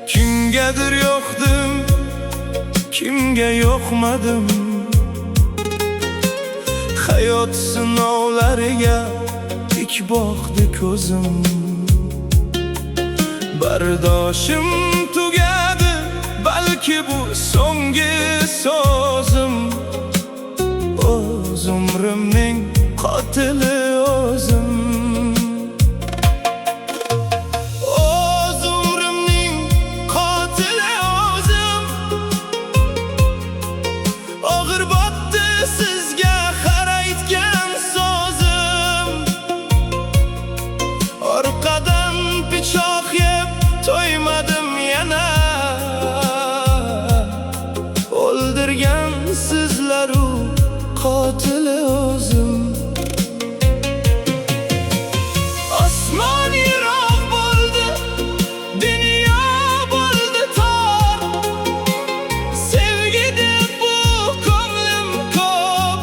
Kimgadir yo'qdim, kimga yo'qmadim. Hayot sinovlariga tik boqdi ko'zim. Bardoshim tugadi, balki bu so'nggi so'zim. O'z umrimning qotili o'zim. To'ymadim yana o'ldirgan sizlaru qotili o'zim. Osmon yiroq bo'ldi, dunyo bo'ldi tor. Sevgi deb bu ko'nglim ko'p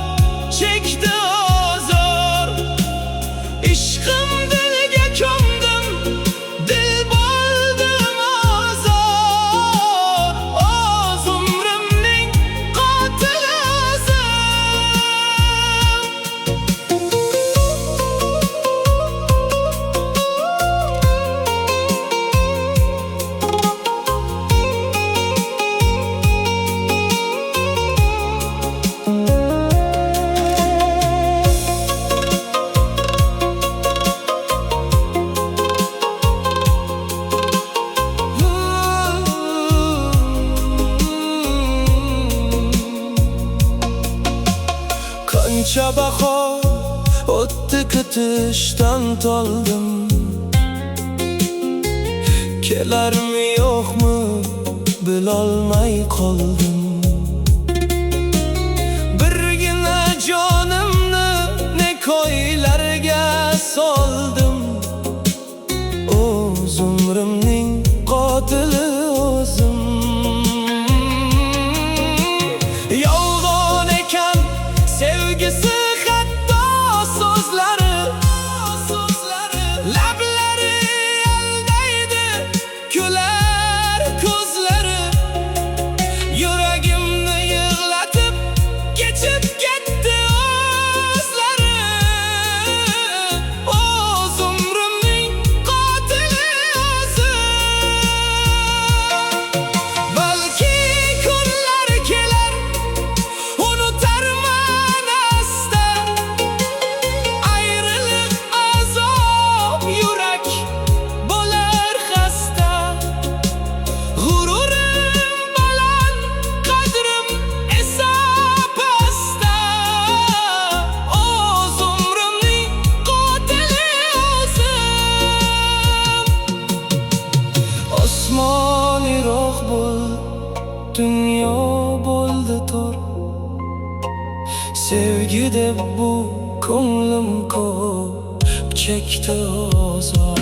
chekdi ozor. Ishqim dilga ko'mdim, dil qancha bahor o'tdi, kutishdan toldim. Kelarmi yo'qmi bilolmay qoldim. Birgina jonimni ne ko'ylarga soldim. O'z umrimning qotili o'zim. Yolg'on ekan sevgisi, hatto so'zlari, lablari aldaydi, kular ko'zlari. Yuragimni yig'latib kechib ketdi o'zlari. O'z umrimning qotili o'zim. Balki kunlar kelar, unutarman asta. Ayriliq azob, yurak bo'lar xasta. G'ururim baland, qadrim esa pastda. O'z umrimning qotili o'zim. Osmon yiroq bo'ldi, dunyo bo'ldi tor. Sevgi deb bu ko'nglim ko'p chekdi ozor.